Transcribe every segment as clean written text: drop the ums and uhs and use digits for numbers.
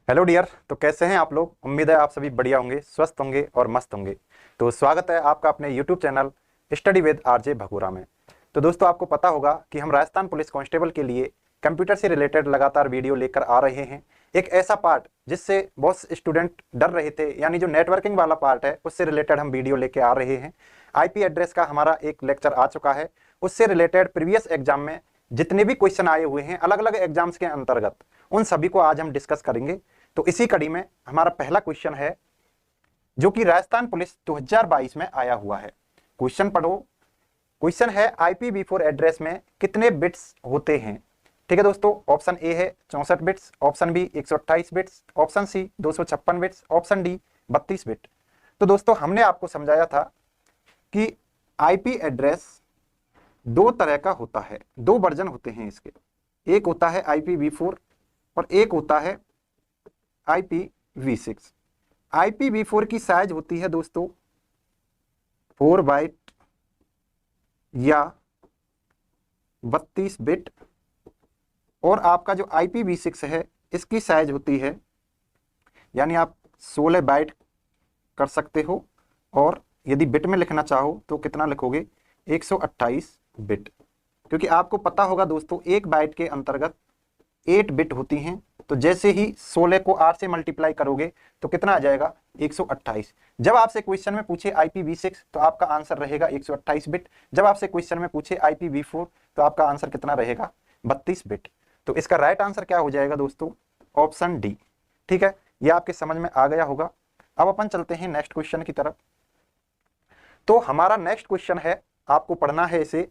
Hello dear. तो कैसे हैं आप लोग? उम्मीद है आप सभी बढ़िया होंगे, स्वस्थ होंगे और मस्त होंगे। तो स्वागत है आपका अपने YouTube channel study with RJ Bhagora में। तो दोस्तों, आपको पता होगा कि हम राजस्थान पुलिस कांस्टेबल के लिए कंप्यूटर से रिलेटेड लगातार वीडियो लेकर आ रहे हैं। एक ऐसा पार्ट जिससे बहुत स्टूडेंट डर रहे थे, यानी जो नेटवर्किंग वाला पार्ट है उससे रिलेटेड हम वीडियो लेके आ रहे हैं। आईपी एड्रेस का हमारा एक लेक्चर आ चुका है। उससे रिलेटेड प्रीवियस एग्जाम में जितने भी क्वेश्चन आए हुए हैं अलग अलग एग्जाम्स के अंतर्गत, उन सभी को आज हम डिस्कस करेंगे। तो इसी कड़ी में हमारा पहला क्वेश्चन है जो कि राजस्थान पुलिस 2022 में आया हुआ है। क्वेश्चन पढ़ो। क्वेश्चन है IPv4 एड्रेस में कितने बिट्स होते हैं? ठीक है दोस्तों, ऑप्शन ए है 64 bits, option B 128 bits, option C 256 bits, option D 32 bit. तो दोस्तों, हमने आपको समझाया था कि आईपी एड्रेस दो तरह का होता है, दो वर्जन होते हैं इसके। एक होता है IPv4 और एक होता है IPv6। IPv4 की साइज होती है दोस्तों 4 बाइट या 32 बिट, और आपका जो IPv6 है इसकी साइज होती है, यानी आप 16 बाइट कर सकते हो, और यदि बिट में लिखना चाहो तो कितना लिखोगे? 128 बिट। क्योंकि आपको पता होगा दोस्तों, एक बाइट के अंतर्गत 8 बिट होती हैं। तो जैसे ही 16 को 8 से मल्टीप्लाई करोगे तो कितना आ जाएगा? 128। जब आपसे क्वेश्चन में पूछे IPv6 तो आपका आंसर रहेगा 128 बिट। जब आपसे क्वेश्चन में पूछे IPv4 तो आपका आंसर कितना रहेगा? 32 बिट। तो इसका राइट आंसर क्या हो जाएगा दोस्तों? Option D. ठीक है, यह आपके समझ में आ गया होगा। अब अपन चलते हैं नेक्स्ट क्वेश्चन की तरफ। तो हमारा नेक्स्ट क्वेश्चन है, आपको पढ़ना है इसे,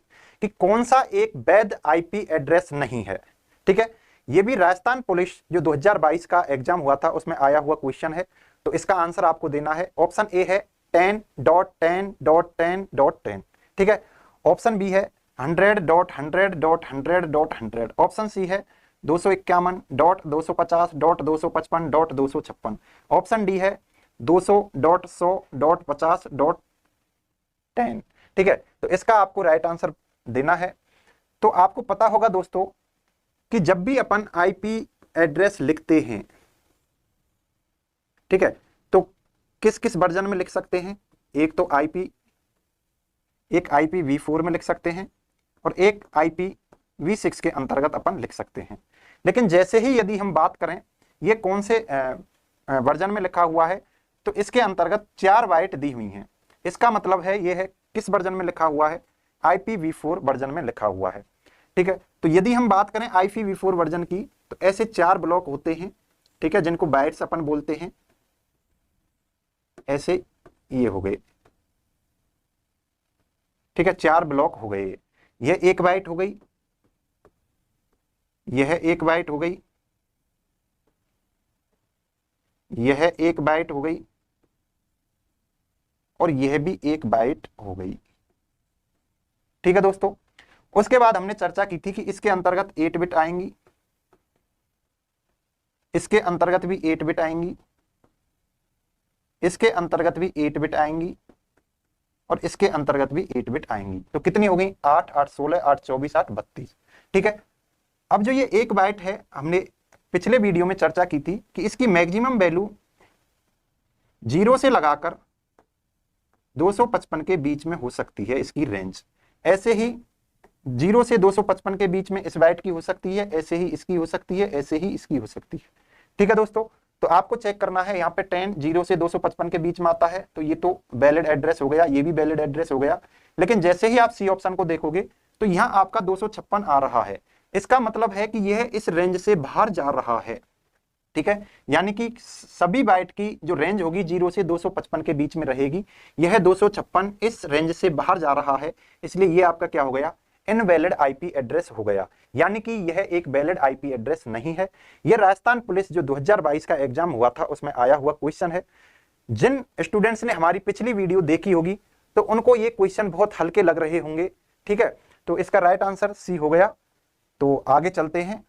कि कौन सा एक वैध आईपी एड्रेस नहीं है। ठीक है, ये भी राजस्थान पुलिस जो 2022 का एग्जाम हुआ था उसमें आया हुआ क्वेश्चन है। तो इसका आंसर आपको देना है। ऑप्शन ए है 10.10.10.10। ठीक है, ऑप्शन बी है 100.100.100.100, ऑप्शन सी है 251.250.255.256, ऑप्शन डी है 200.100.50.10। ठीक है, तो इसका आपको राइट आंसर देना है। तो आपको पता होगा दोस्तों कि जब भी अपन आईपी एड्रेस लिखते हैं, ठीक है, तो किस किस वर्जन में लिख सकते हैं? एक तो एक IPv4 में लिख सकते हैं और एक IPv6 के अंतर्गत अपन लिख सकते हैं। लेकिन जैसे ही यदि हम बात करें ये कौन से वर्जन में लिखा हुआ है, तो इसके अंतर्गत 4 बाइट दी हुई हैं। इसका मतलब है ये है किस वर्जन में लिखा हुआ है? IPv4 वर्जन में लिखा हुआ है। ठीक है, तो यदि हम बात करें IPv4 वर्जन की, तो ऐसे 4 ब्लॉक होते हैं, ठीक है, जिनको बाइट्स अपन बोलते हैं। ऐसे ये हो गए, ठीक है, 4 ब्लॉक हो गए। यह 1 बाइट हो गई, यह 1 बाइट हो गई, यह 1 बाइट हो गई, और यह भी 1 बाइट हो गई। ठीक है दोस्तों, उसके बाद हमने चर्चा की थी कि इसके अंतर्गत 8 बिट आएंगी, इसके अंतर्गत भी 8 बिट आएंगी, इसके अंतर्गत भी 8 बिट आएंगी, और इसके अंतर्गत भी 8 बिट आएंगी। तो कितनी हो गई? 8 8 16 8 24 8 32। ठीक है, अब जो ये 1 बाइट है, हमने पिछले वीडियो में चर्चा की थी कि इसकी मैक्सिमम वैल्यू 0 से लगाकर 255 के बीच में हो सकती है, इसकी रेंज। ऐसे ही 0 से 255 के बीच में इस बाइट की हो सकती है, ऐसे ही इसकी हो सकती है, ऐसे ही इसकी हो सकती है। ठीक है दोस्तों, तो आपको चेक करना है, यहाँ पे 10 0 से 255 के बीच में आता है, तो ये तो वैलिड एड्रेस हो गया, ये भी वैलिड एड्रेस हो गया। लेकिन जैसे ही आप सी ऑप्शन को देखोगे तो यहाँ आपका 256 आ रहा है। इसका मतलब है कि यह इस रेंज से बाहर जा रहा है। ठीक है, यानी कि सभी बाइट की जो रेंज होगी 0 से 255 के बीच में रहेगी। यह 256 इस रेंज से बाहर जा रहा है, इसलिए यह आपका क्या हो गया? इनवैलिड आईपी एड्रेस हो गया, यानी कि यह एक वैलिड आईपी एड्रेस नहीं है। यह राजस्थान पुलिस जो 2022 का एग्जाम हुआ था उसमें आया हुआ क्वेश्चन है। जिन स्टूडेंट्स ने हमारी पिछली वीडियो देखी होगी तो उनको ये क्वेश्चन बहुत हल्के लग रहे होंगे। ठीक है, तो इसका राइट आंसर सी हो गया। तो आगे चलते हैं।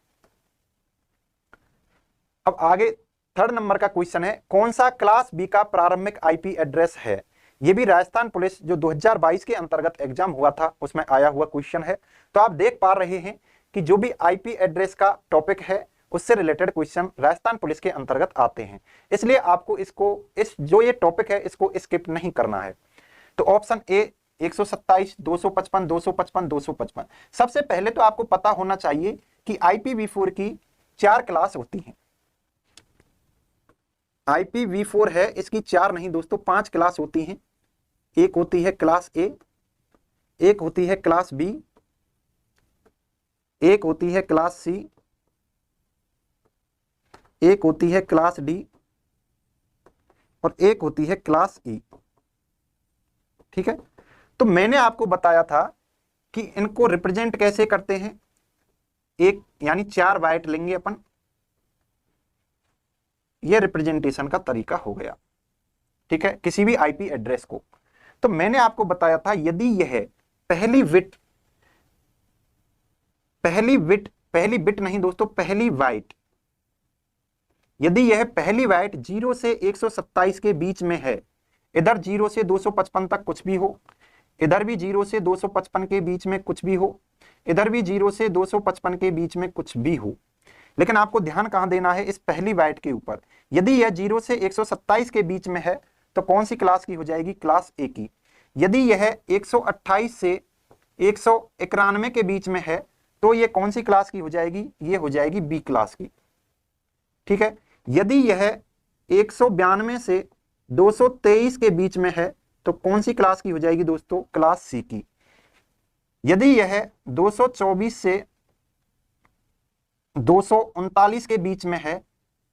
अब आगे थर्ड नंबर का क्वेश्चन है, कौन सा क्लास बी का प्रारंभिक आईपी एड्रेस है? ये भी राजस्थान पुलिस जो 2022 के अंतर्गत एग्जाम हुआ था उसमें आया हुआ क्वेश्चन है। तो आप देख पा रहे हैं कि जो भी आईपी एड्रेस का टॉपिक है उससे रिलेटेड क्वेश्चन राजस्थान पुलिस के अंतर्गत आते हैं, इसलिए आपको इस जो ये टॉपिक है इसको स्किप नहीं करना है। तो ऑप्शन ए 127, 255, 255, 255। सबसे पहले तो आपको पता होना चाहिए कि IPV4 की 4 क्लास होती हैं। IPV4 है, इसकी 4 नहीं दोस्तों 5 क्लास होती हैं। एक होती है क्लास ए, एक होती है क्लास बी, एक होती है क्लास सी, एक होती है क्लास डी और एक होती है क्लास ई। ठीक है, तो मैंने आपको बताया था कि इनको रिप्रेजेंट कैसे करते हैं। एक यानी 4 बाइट लेंगे अपन, यह रिप्रेजेंटेशन का तरीका हो गया। ठीक है, किसी भी IP एड्रेस को। तो मैंने आपको बताया था यदि यह पहली बिट नहीं दोस्तों, पहली बाइट, यदि यह पहली बाइट 0 से 127 के बीच में है, इधर 0 से 255 तक कुछ भी हो, इधर भी 0 से 255 के बीच में कुछ भी हो, इधर भी 0 से 255 के बीच में कुछ भी हो, लेकिन आपको ध्यान कहां देना है, इस पहली बाइट के ऊपर। यदि यह 0 से 127 के बीच में है तो कौन सी क्लास की हो जाएगी, क्लास ए की। यदि यह 128 से 191 के बीच में है तो यह कौन सी क्लास की हो जाएगी, यह हो जाएगी बी क्लास की। ठीक है, यदि यह 192 से 223 के बीच में है तो कौन सी क्लास की हो जाएगी दोस्तों, क्लास सी की। यदि यह 224 से 239 के बीच में है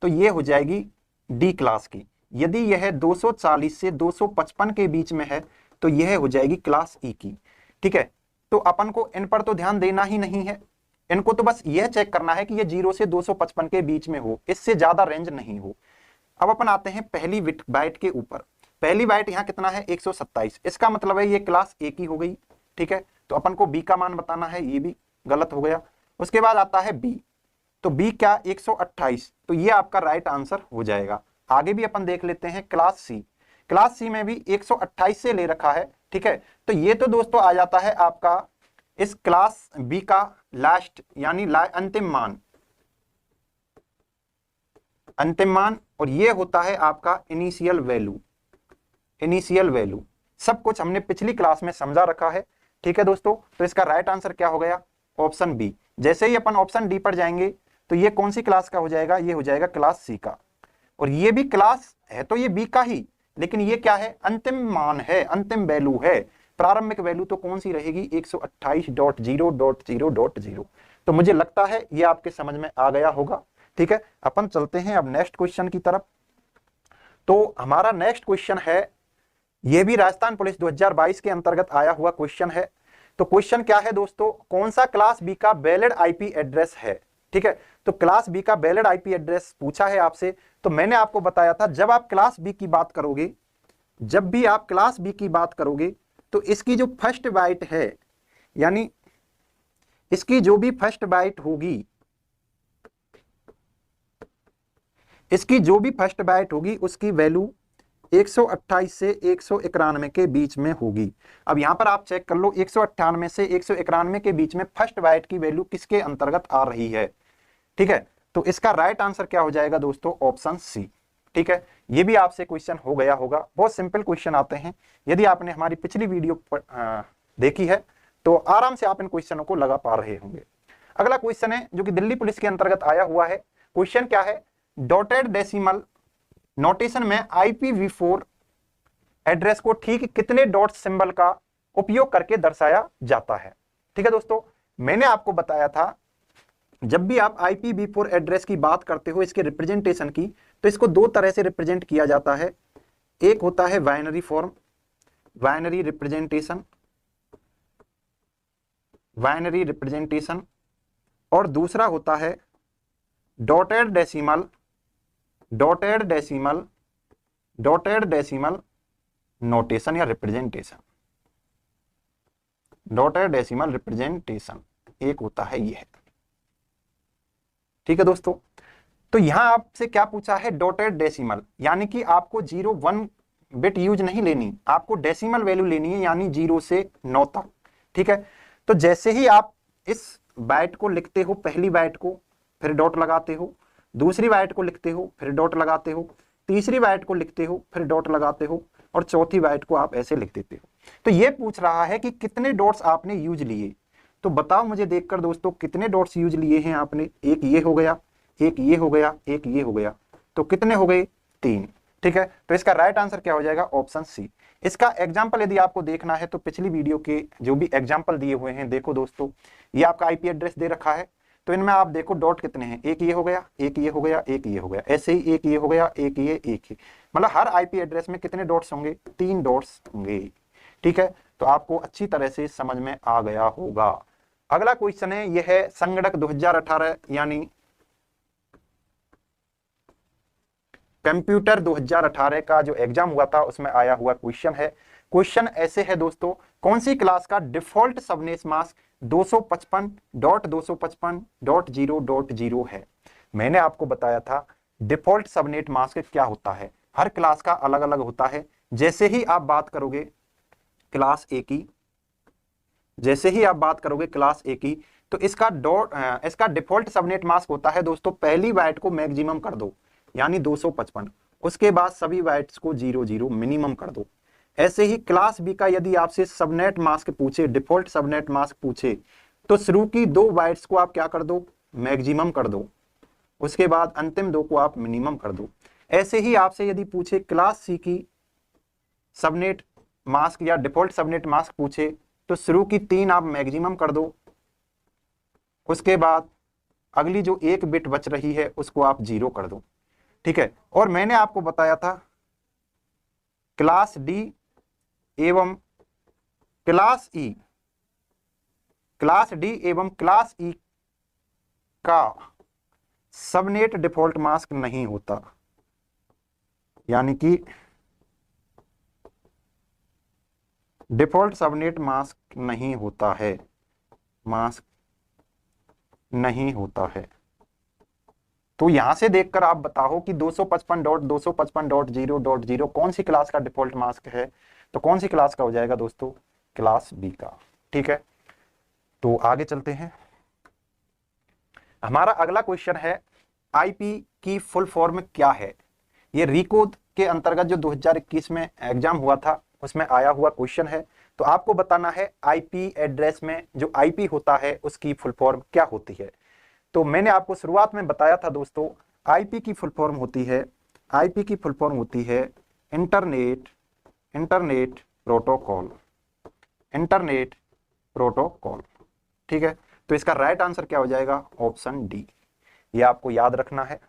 तो यह हो जाएगी डी क्लास की। यदि यह 240 से 255 के बीच में है तो यह हो जाएगी क्लास ई की। ठीक है, तो अपन को इन पर तो ध्यान देना ही नहीं है, इनको तो बस यह चेक करना है कि यह 0 से 255 के बीच में हो, इससे ज्यादा रेंज नहीं हो। अब अपन आते हैं पहली बाइट के ऊपर। पहली बाइट यहाँ कितना है, 127, इसका मतलब है ये क्लास ए की हो गई। ठीक है, तो अपन को बी का मान बताना है, ये भी गलत हो गया। उसके बाद आता है बी, तो बी क्या 128, तो ये आपका राइट आंसर हो जाएगा। आगे भी अपन देख लेते हैं क्लास सी। क्लास सी में भी 128 से ले रखा है। ठीक है, तो ये तो दोस्तों आ जाता है आपका इस क्लास बी का लास्ट यानी अंतिम मान, और ये होता है आपका इनिशियल वैल्यू। सब कुछ हमने पिछली क्लास में समझा रखा है। ठीक है दोस्तों, तो इसका राइट आंसर क्या हो गया, ऑप्शन बी। जैसे ही अपन ऑप्शन डी पर जाएंगे तो ये कौन सी क्लास का हो जाएगा, ये हो जाएगा क्लास सी का। और ये भी क्लास है तो ये बी का ही, लेकिन ये क्या है, अंतिम मान है, अंतिम वैल्यू है। प्रारंभिक वैल्यू तो कौन सी रहेगी, 128.0.0.0। तो मुझे लगता है ये आपके समझ में आ गया होगा। ठीक है, अपन चलते हैं अब नेक्स्ट क्वेश्चन की तरफ। तो हमारा नेक्स्ट क्वेश्चन है, यह भी राजस्थान पुलिस 2022 के अंतर्गत आया हुआ क्वेश्चन है। तो क्वेश्चन क्या है दोस्तों, कौन सा क्लास बी का वैलिड IP एड्रेस है। ठीक है, तो क्लास बी का वैलिड IP एड्रेस पूछा है आपसे। तो मैंने आपको बताया था जब आप क्लास बी की बात करोगे, जब भी आप क्लास बी की बात करोगे तो इसकी जो फर्स्ट बाइट है, यानी इसकी जो भी फर्स्ट बाइट होगी, इसकी जो भी फर्स्ट बाइट होगी उसकी वैल्यू 128 से 191 के बीच में होगी। अब यहां पर आप चेक कर लो, 198 से 191 के बीच में फर्स्ट बाइट की वैल्यू किसके अंतर्गत आ रही है। ठीक है, तो इसका राइट आंसर क्या हो जाएगा दोस्तों, ऑप्शन सी। ठीक है, ये भी आपसे क्वेश्चन हो गया होगा, बहुत सिंपल क्वेश्चन आते हैं। यदि आपने हमारी पिछली वीडियो देखी है तो आराम से आप इन क्वेश्चनों को लगा पा रहे होंगे। अगला क्वेश्चन है जो कि दिल्ली पुलिस के अंतर्गत आया हुआ है। क्वेश्चन क्या है, डॉटेड डेसिमल नोटेशन में IPV4 एड्रेस को ठीक कितने डॉट सिंबल का उपयोग करके दर्शाया जाता है। ठीक है दोस्तों, मैंने आपको बताया था जब भी आप IPV4 एड्रेस की बात करते हो, इसके रिप्रेजेंटेशन की, तो इसको 2 तरह से रिप्रेजेंट किया जाता है। एक होता है बाइनरी फॉर्म, बाइनरी रिप्रेजेंटेशन, और दूसरा होता है डॉटेड डेसिमल नोटेशन या रिप्रेजेंटेशन। डॉटेड डेसिमल रिप्रेजेंटेशन एक होता है ये है। ठीक है दोस्तों, तो यहां आपसे क्या पूछा है, डॉटेड डेसिमल, यानी कि आपको 0-1 बिट यूज नहीं लेनी, आपको डेसिमल वैल्यू लेनी है, यानी 0 से 9 तक। ठीक है, तो जैसे ही आप इस बाइट को लिखते हो, पहली बाइट को, फिर डॉट लगाते हो, दूसरी बाइट को लिखते हो, फिर डॉट लगाते हो, तीसरी बाइट को लिखते हो, फिर डॉट लगाते हो, और चौथी बाइट को आप ऐसे लिख देते हो। तो ये पूछ रहा है कि कितने डॉट्स आपने यूज लिए। तो बताओ मुझे देखकर दोस्तों, कितने डॉट्स यूज लिए हैं आपने। एक ये हो गया, एक ये हो गया, एक ये हो गया, तो कितने हो गए, 3। ठीक है, तो इसका राइट आंसर क्या हो जाएगा, ऑप्शन सी। इसका एग्जाम्पल यदि आपको देखना है तो पिछली वीडियो के जो भी एग्जाम्पल दिए हुए हैं, देखो दोस्तों, ये आपका आईपी एड्रेस दे रखा है, तो इनमें आप देखो डॉट कितने हैं, एक ये हो गया, एक ये हो गया, एक ये हो गया, ऐसे ही एक ये हो गया, एक ये, एक ही, मतलब हर आईपी एड्रेस में कितने डॉट्स होंगे, 3 डॉट्स होंगे। ठीक है, तो आपको अच्छी तरह से समझ में आ गया होगा। अगला क्वेश्चन है, यह है संगणक 2018 यानी कंप्यूटर 2018 का जो एग्जाम हुआ था उसमें आया हुआ क्वेश्चन है। क्वेश्चन ऐसे है दोस्तों, कौन सी क्लास का डिफॉल्ट सबनेट मास्क 255.255.0.0 है। मैंने आपको बताया था डिफॉल्ट सबनेट मास्क क्या होता है, हर क्लास का अलग अलग होता है। जैसे ही आप बात करोगे क्लास ए की, जैसे ही आप बात करोगे क्लास ए की, तो इसका डिफॉल्ट सबनेट मास्क होता है दोस्तों, पहली बाइट को मैक्सिमम कर दो यानी 255, उसके बाद सभी बाइट्स को 00 मिनिमम कर दो। ऐसे ही क्लास बी का यदि आपसे सबनेट मास्क पूछे, डिफॉल्ट सबनेट मास्क पूछे, तो शुरू की 2 बाइट्स को आप क्या कर दो, मैक्सिमम कर दो, उसके बाद अंतिम 2 को आप मिनिमम कर दो। ऐसे ही आपसे यदि पूछे क्लास सी की सबनेट मास्क या डिफॉल्ट सबनेट मास्क पूछे, तो शुरू की 3 आप मैक्सिमम कर दो, उसके बाद अगली जो 1 बिट बच रही है उसको आप 0 कर दो। ठीक है, और मैंने आपको बताया था क्लास डी एवं क्लास ई, क्लास डी एवं क्लास ई का सबनेट डिफॉल्ट मास्क नहीं होता, यानी कि डिफॉल्ट सबनेट मास्क नहीं होता है, मास्क नहीं होता है। तो यहां से देखकर आप बताओ कि 255.255.0.0 कौन सी क्लास का डिफॉल्ट मास्क है। तो कौन सी क्लास का हो जाएगा दोस्तों, क्लास बी का। ठीक है, तो आगे चलते हैं। हमारा अगला क्वेश्चन है, आईपी की फुल फॉर्म क्या है। ये रिकोड के अंतर्गत जो 2021 में एग्जाम हुआ था उसमें आया हुआ क्वेश्चन है। तो आपको बताना है आईपी एड्रेस में जो आईपी होता है उसकी फुल फॉर्म क्या होती है। तो मैंने आपको शुरुआत में बताया था दोस्तों, आईपी की फुल फॉर्म होती है, आईपी की फुल फॉर्म होती है इंटरनेट प्रोटोकॉल, इंटरनेट प्रोटोकॉल। ठीक है, तो इसका राइट आंसर क्या हो जाएगा, ऑप्शन डी। ये आपको याद रखना है।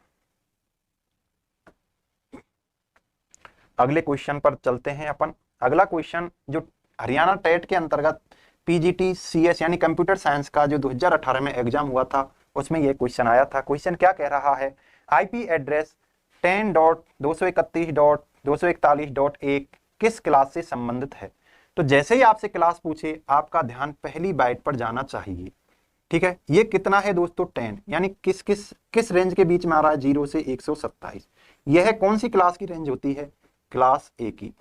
अगले क्वेश्चन पर चलते हैं अपन। अगला क्वेश्चन जो हरियाणा टेट के अंतर्गत पीजीटी सीएस यानी कंप्यूटर साइंस का जो 2018 में एग्जाम हुआ था उसमें यह क्वेश्चन आया था। क्वेश्चन क्या कह रहा है, आईपी एड्रेस 10.231.241.1 किस क्लास से संबंधित है। तो जैसे ही आपसे क्लास पूछे आपका ध्यान पहली बाइट पर जाना चाहिए। ठीक है, ये कितना है दोस्तों, 10, यानी किस रेंज के बीच में आ रहा है, 0 से 127। यह कौन सी क्लास की रेंज होती है, क्लास ए की।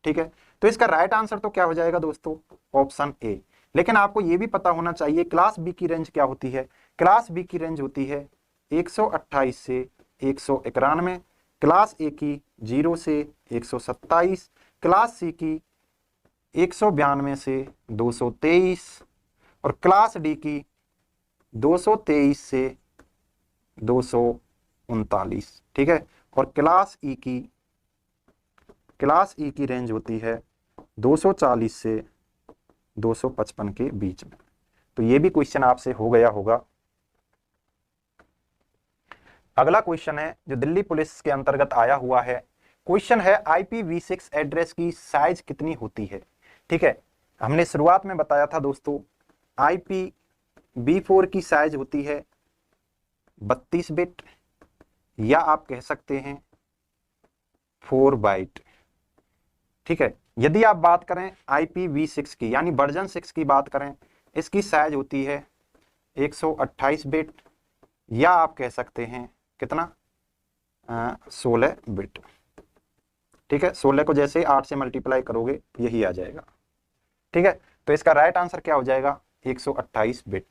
ठीक है, तो इसका राइट आंसर तो क्या हो जाएगा दोस्तों, ऑप्शन ए। लेकिन आपको यह भी पता होना चाहिए क्लास बी की रेंज क्या होती है। क्लास बी की रेंज होती है 128 से 191, क्लास ए की 0 से 127, क्लास सी की 192 से 223 और क्लास डी की 223 से 239। ठीक है, और क्लास ई की रेंज होती है 240 से 255 के बीच में। तो ये भी क्वेश्चन आपसे हो गया होगा। अगला क्वेश्चन है जो दिल्ली पुलिस के अंतर्गत आया हुआ है। क्वेश्चन है IPv6 एड्रेस की साइज कितनी होती है। ठीक है, हमने शुरुआत में बताया था दोस्तों IPv4 की साइज होती है 32 बिट या आप कह सकते हैं 4 बाइट। ठीक है, यदि आप बात करें IPv6 की यानी वर्जन 6 की बात करें, इसकी साइज होती है 128 बिट या आप कह सकते हैं कितना 16 बिट। ठीक है, 16 को जैसे 8 से मल्टीप्लाई करोगे यही आ जाएगा। ठीक है, तो इसका राइट आंसर क्या हो जाएगा, 128 बिट।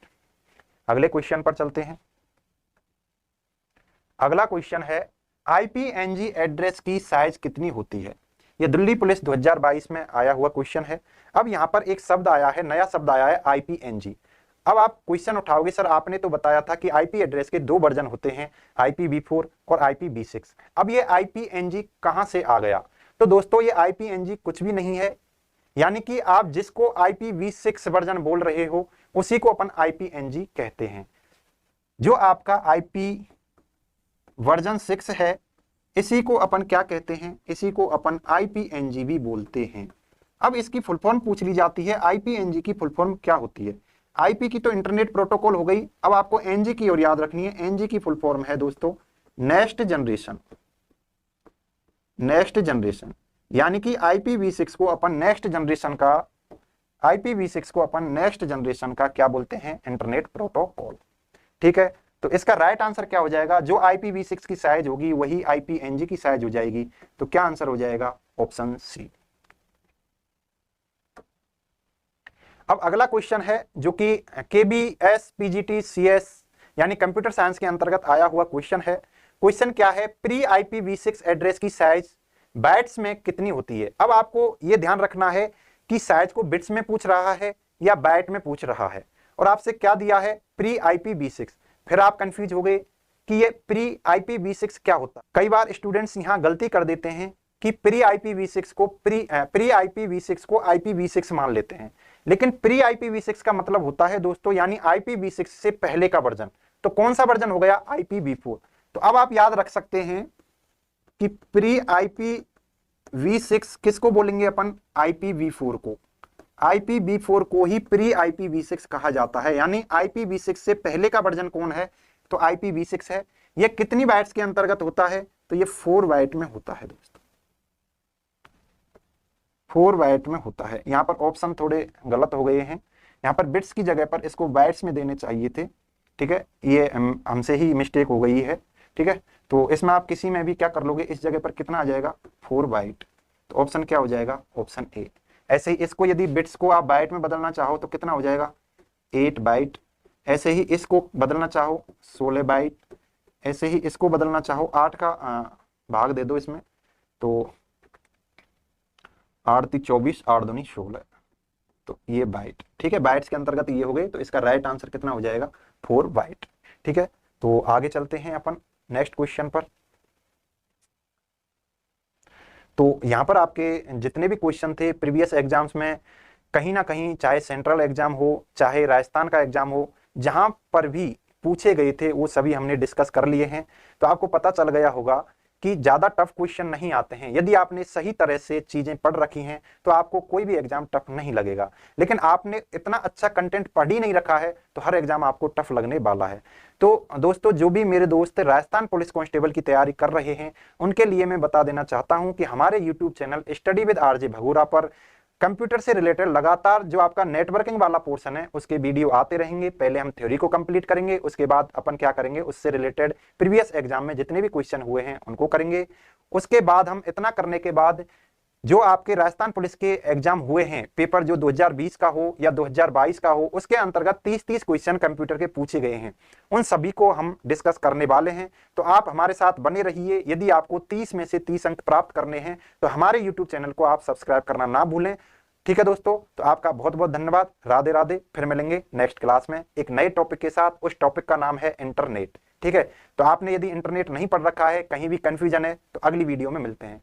अगले क्वेश्चन पर चलते हैं। अगला क्वेश्चन है आईपीएनजी एड्रेस की साइज कितनी होती है। ये दिल्ली पुलिस 2022 में आया हुआ क्वेश्चन है। अब यहाँ पर एक शब्द आया है, नया शब्द आया है आईपीएनजी। अब आप क्वेश्चन उठाओगे सर आपने तो बताया था कि आईपी एड्रेस के दो वर्जन होते हैं, IPv4 और IPv6। अब ये आईपीएनजी कहां से आ गया? तो दोस्तों ये आईपीएनजी कुछ भी नहीं है, यानी कि आप जिसको IPv6 वर्जन बोल रहे हो उसी को अपन आईपीएनजी कहते हैं। जो आपका IP वर्जन 6 है इसी को अपन क्या कहते हैं? इसी को अपन आईपीएनजी भी बोलते हैं। अब इसकी फुल फॉर्म पूछ ली जाती है, आईपीएनजी की फुल फॉर्म क्या होती है? आईपी की तो इंटरनेट प्रोटोकॉल हो गई, अब आपको एनजी की ओर याद रखनी है। एनजी की फुल फॉर्म है दोस्तों नेक्स्ट जनरेशन। नेक्स्ट जनरेशन यानी कि IPv6 को अपन नेक्स्ट जनरेशन का, IPv6 को अपन नेक्स्ट जनरेशन का क्या बोलते हैं? Internet protocol. ठीक है, तो इसका राइट आंसर क्या हो जाएगा? जो IPv6 की साइज होगी वही आईपीएनजी की साइज हो जाएगी। तो क्या आंसर हो जाएगा? Option C. अब अगला क्वेश्चन है जो कि KBS PGT CS यानी कंप्यूटर साइंस के अंतर्गत आया हुआ क्वेश्चन है। क्वेश्चन क्या है? प्री IPv6 एड्रेस की साइज बाइट्स में कितनी होती है? अब आपको यह ध्यान रखना है कि साइज को बिट्स में पूछ रहा है या बाइट में पूछ रहा है, और आपसे क्या दिया है? Pre IPv6। फिर आप कंफ्यूज हो गए कि ये प्री IPv6 क्या होता है। कई बार स्टूडेंट्स यहां गलती कर देते हैं कि प्री IPv6 को IPv6 मान लेते हैं, लेकिन प्री IPv6 का मतलब होता है दोस्तों यानी IPv6 से पहले का वर्जन। तो कौन सा वर्जन हो गया? IPv4। तो अब आप याद रख सकते हैं कि प्री IPv6 किसको बोलेंगे अपन? IPv4 को। IPv4 को ही प्री IPv6 कहा जाता है, यानी IPv6 से पहले का वर्जन कौन है? तो IPv6 है। यह कितनी बाइट्स के अंतर्गत होता है? तो ये 4 बाइट में होता है दोस्तों, 4 बाइट में होता है। यहाँ पर ऑप्शन थोड़े गलत हो गए हैं, यहाँ पर बिट्स की जगह पर इसको बाइट्स में देने चाहिए थे। ठीक है, ये हमसे ही मिस्टेक हो गई है। ठीक है, तो इसमें आप किसी में भी क्या कर लोगे, इस जगह पर कितना आ जाएगा? 4 बाइट। तो ऑप्शन क्या हो जाएगा? Option A. ऐसे ही इसको यदि बिट्स को आप बाइट में बदलना चाहो तो कितना हो जाएगा? 8 बाइट। ऐसे ही इसको बदलना चाहो 16 बाइट। ऐसे ही इसको बदलना चाहो 8 का भाग दे दो इसमें, तो 8 × 24, 8 दूनी 16। तो ये बाइट। ठीक है, बाइट्स के अंतर्गत ये हो गए। तो इसका राइट आंसर कितना हो जाएगा? 4 बाइट। ठीक है, तो आगे चलते हैं अपन नेक्स्ट क्वेश्चन पर। तो यहां पर आपके जितने भी क्वेश्चन थे प्रीवियस एग्जाम्स में, कहीं ना कहीं चाहे सेंट्रल एग्जाम हो चाहे राजस्थान का एग्जाम हो, जहां पर भी पूछे गए थे वो सभी हमने डिस्कस कर लिए हैं। तो आपको पता चल गया होगा कि ज्यादा टफ क्वेश्चन नहीं आते हैं। यदि आपने सही तरह से चीजें पढ़ रखी हैं तो आपको कोई भी एग्जाम टफ नहीं लगेगा, लेकिन आपने इतना अच्छा कंटेंट पढ़ ही नहीं रखा है तो हर एग्जाम आपको टफ लगने वाला है। तो दोस्तों जो भी मेरे दोस्त राजस्थान पुलिस कांस्टेबल की तैयारी कर रहे हैं उनके लिए मैं बता देना चाहता हूं कि हमारे YouTube channel study with RJ भगूरा पर कंप्यूटर से रिलेटेड लगातार जो आपका नेटवर्किंग वाला पोर्शन है उसके वीडियो आते रहेंगे। पहले हम थ्योरी को कंप्लीट करेंगे, उसके बाद अपन क्या करेंगे, उससे रिलेटेड प्रीवियस एग्जाम में जितने भी क्वेश्चन हुए हैं उनको करेंगे। उसके बाद हम इतना करने के बाद जो आपके राजस्थान पुलिस के एग्जाम हुए हैं, पेपर जो 2020 का हो या 2022 का हो, उसके अंतर्गत 30-30 क्वेश्चन कंप्यूटर के पूछे गए हैं, उन सभी को हम डिस्कस करने वाले हैं। तो आप हमारे साथ बने रहिए। यदि आपको 30 में से 30 अंक प्राप्त करने हैं तो हमारे यूट्यूब चैनल को आप सब्सक्राइब करना ना भूलें। ठीक है दोस्तों, तो आपका बहुत बहुत धन्यवाद। राधे राधे। फिर मिलेंगे नेक्स्ट क्लास में एक नए टॉपिक के साथ। उस टॉपिक का नाम है इंटरनेट। ठीक है, तो आपने यदि इंटरनेट नहीं पढ़ रखा है, कहीं भी कंफ्यूजन है, तो अगली वीडियो में मिलते हैं।